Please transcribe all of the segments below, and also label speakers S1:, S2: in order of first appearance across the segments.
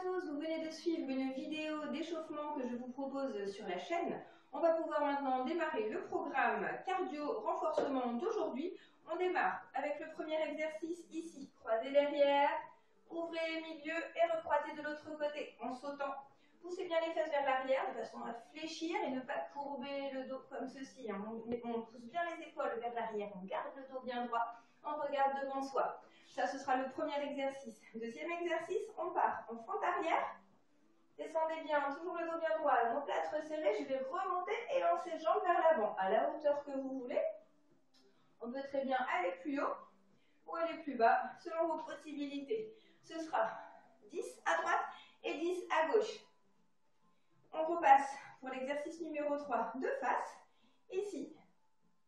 S1: tous, vous venez de suivre une vidéo d'échauffement que je vous propose sur la chaîne. On va pouvoir maintenant démarrer le programme cardio renforcement d'aujourd'hui. On démarre avec le premier exercice ici. Croisez derrière, ouvrez milieu et recroisez de l'autre côté en sautant. Poussez bien les fesses vers l'arrière de façon à fléchir et ne pas courber le dos comme ceci. On pousse bien les épaules vers l'arrière, on garde le dos bien droit, on regarde devant soi. Ça, ce sera le premier exercice. Deuxième exercice, on part en fente arrière. Descendez bien, toujours le dos bien droit, l'omoplate serré. Je vais remonter et lancer jambes vers l'avant, à la hauteur que vous voulez. On peut très bien aller plus haut ou aller plus bas, selon vos possibilités. Ce sera 10 à droite et 10 à gauche. On repasse pour l'exercice numéro 3 de face. Ici,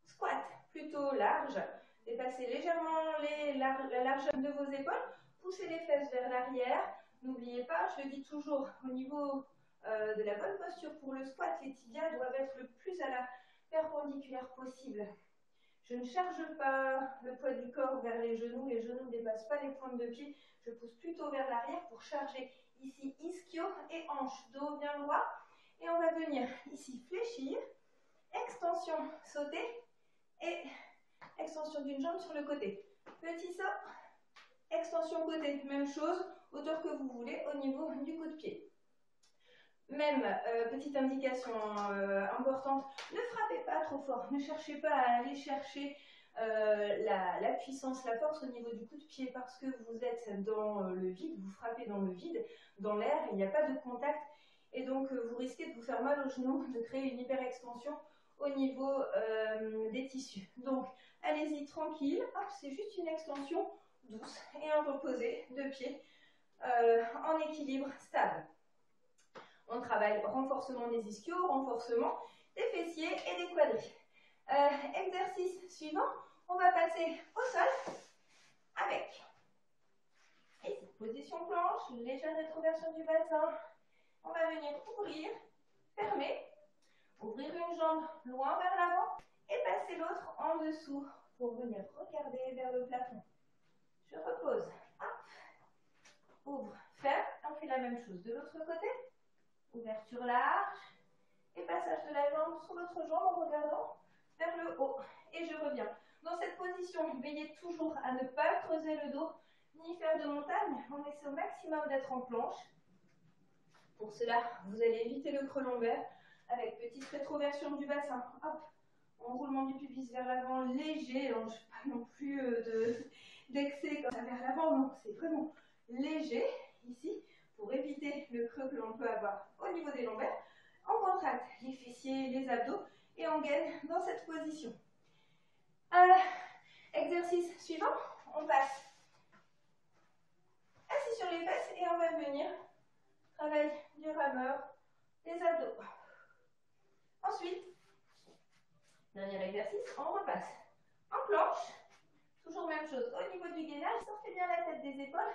S1: squat plutôt large. Dépassez légèrement la largeur de vos épaules. Poussez les fesses vers l'arrière. N'oubliez pas, je le dis toujours, au niveau de la bonne posture pour le squat, les tibias doivent être le plus à la perpendiculaire possible. Je ne charge pas le poids du corps vers les genoux ne dépassent pas les pointes de pied. Je pousse plutôt vers l'arrière pour charger ici ischio et hanche, dos bien droit. Et on va venir ici fléchir, extension, sauter et extension d'une jambe sur le côté. Petit saut, extension côté, même chose, hauteur que vous voulez au niveau du coup de pied. Même petite indication importante, ne frappez pas trop fort, ne cherchez pas à aller chercher la puissance, la force au niveau du coup de pied parce que vous êtes dans le vide, vous frappez dans le vide, dans l'air, il n'y a pas de contact et donc vous risquez de vous faire mal aux genoux, de créer une hyperextension au niveau des tissus. Donc allez-y tranquille, c'est juste une extension douce et en reposé, deux pieds en équilibre stable. On travaille renforcement des ischios, renforcement des fessiers et des quadris. Exercice suivant, on va passer au sol avec ici, position planche, légère rétroversion du bassin. On va venir ouvrir, fermer, ouvrir une jambe loin vers l'avant et passer l'autre en dessous pour venir regarder vers le plafond. Je repose, hop, ouvre, ferme, on fait la même chose de l'autre côté. Ouverture large et passage de la jambe sur l'autre jambe en regardant vers le haut. Et je reviens. Dans cette position, veillez toujours à ne pas creuser le dos ni faire de montagne. On essaie au maximum d'être en planche. Pour cela, vous allez éviter le creux lombaire avec petite rétroversion du bassin. Hop, enroulement du pubis vers l'avant léger. Je ne fais pas non plus d'excès comme ça vers l'avant. Non, c'est vraiment léger ici. Pour éviter le creux que l'on peut avoir au niveau des lombaires, on contracte les fessiers, les abdos et on gagne dans cette position. Exercice suivant, on passe assis sur les fesses et on va venir travailler du rameur, des abdos. Ensuite, dernier exercice, on repasse en planche, toujours même chose au niveau du gainage, sortez bien la tête des épaules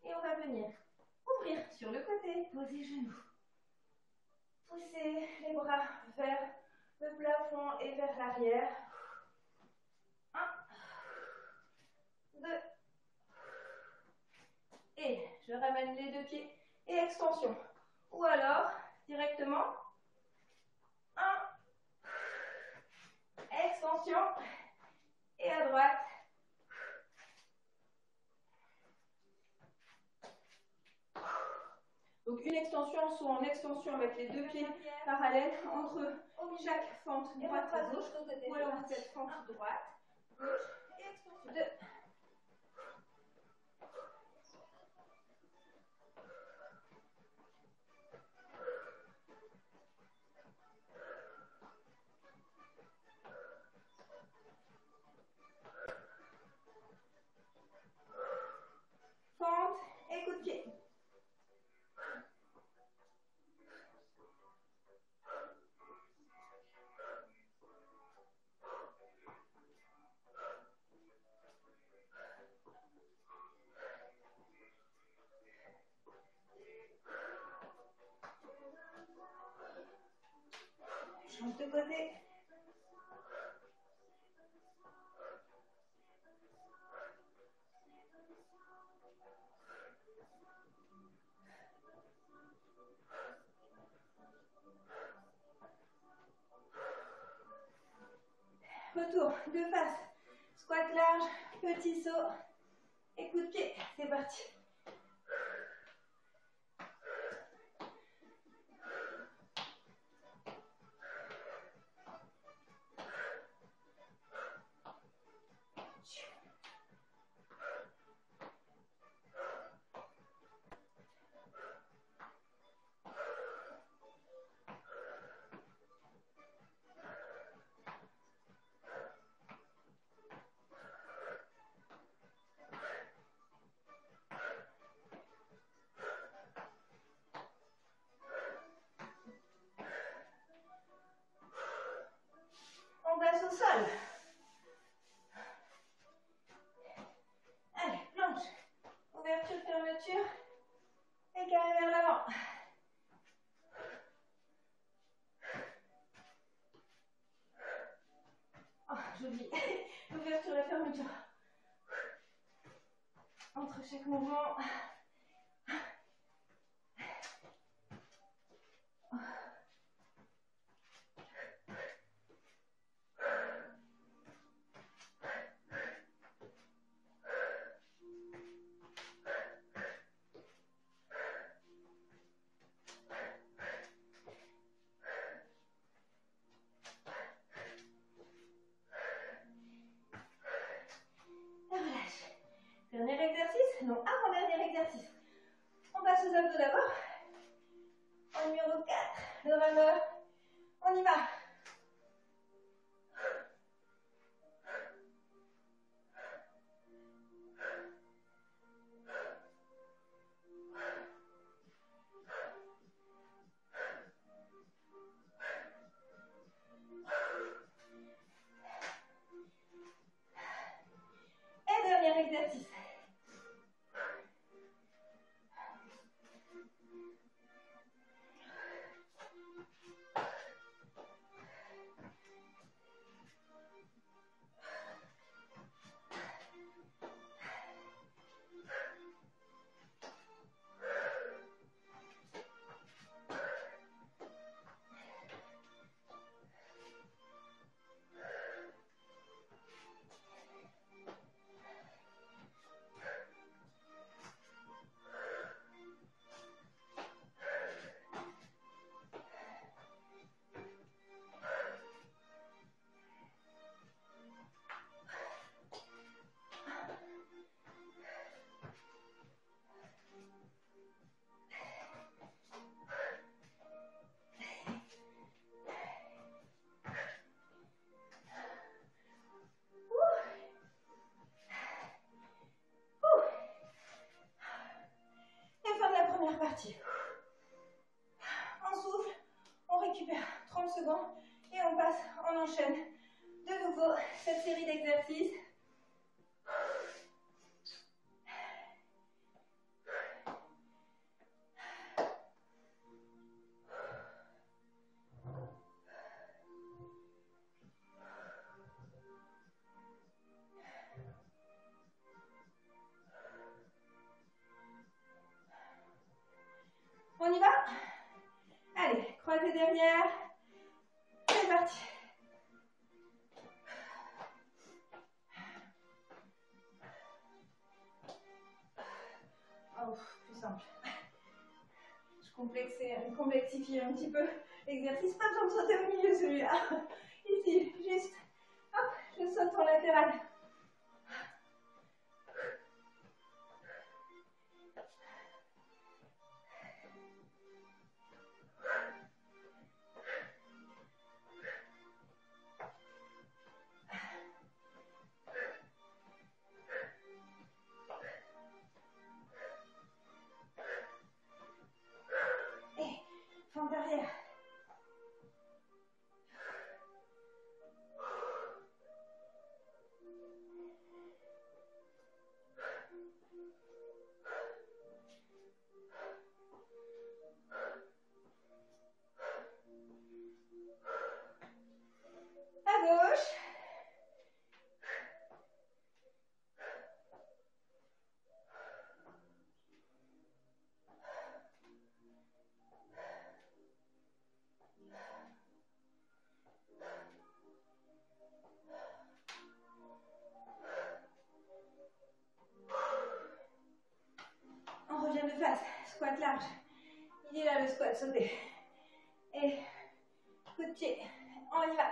S1: et on va venir ouvrir sur le côté, posez genoux. Poussez les bras vers le plafond et vers l'arrière. 1, 2. Et je ramène les deux pieds et extension. Ou alors, directement, 1, extension et à droite. Donc une extension, soit en extension avec les deux pieds parallèles entre chaque fente droite à gauche, ou alors vous faites fente droite, gauche et extension. 2. Fente et coup de pied. Change de côté. retour de face, squat large, petit saut et coup de pied. C'est parti. On passe au sol. Allez, planche. Ouverture, fermeture. Et carré vers l'avant. Oh, j'oublie. L'ouverture et la fermeture. Entre chaque mouvement. Dernier exercice, non, avant-dernier exercice. On passe aux abdos d'abord. En numéro 4, le rameur. On y va. Et dernier exercice. Première partie. On souffle, on récupère 30 secondes et on enchaîne de nouveau cette série d'exercices. On y va? Allez, croisez derrière. C'est parti. Oh, plus simple. Je complexifie un petit peu l'exercice. Pas besoin de sauter au milieu celui-là. Ici, juste, hop, je saute en latéral. Fente arrière. de face, squat large. Il est là le squat, sauté. Et coup de pied, on y va.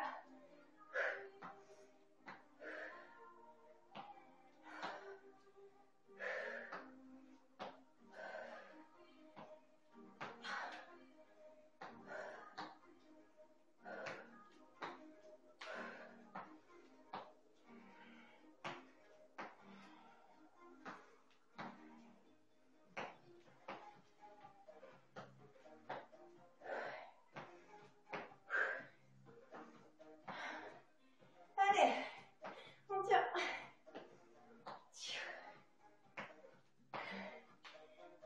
S1: Allez, on tient.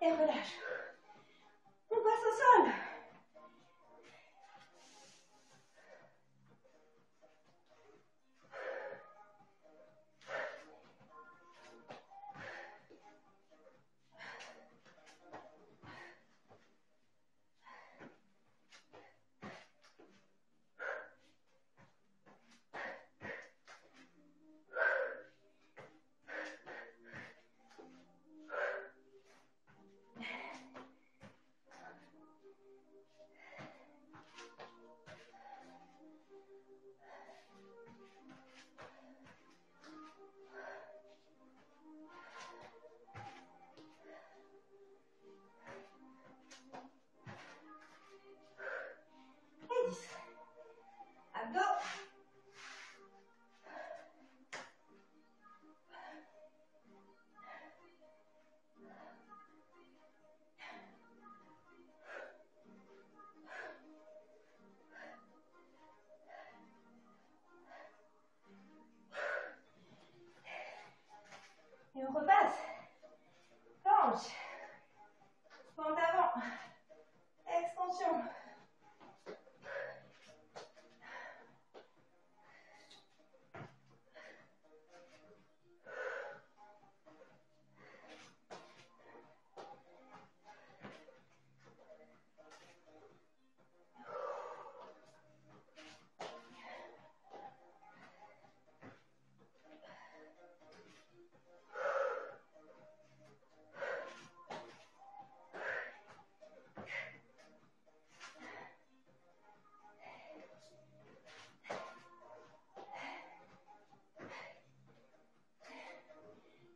S1: Et relâche. On passe au sol. Et 10. Abdos. Et on repasse. Planche. Pente avant. Extension.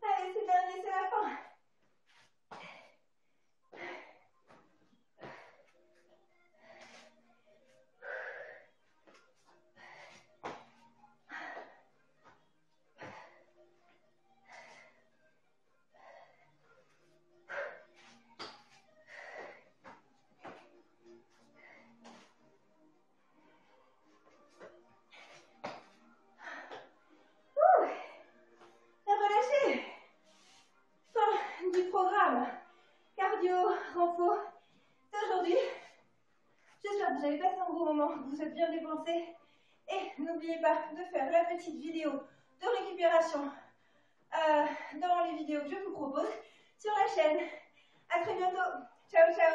S1: Allez, c'est dernier, c'est la fin. Ouh. Et relâchez. Fin du programme cardio renfort d'aujourd'hui. J'espère que vous avez passé un bon moment, que vous êtes bien dépensés. Et n'oubliez pas de faire la petite vidéo de récupération dans les vidéos que je vous propose sur la chaîne. À très bientôt. Ciao, ciao.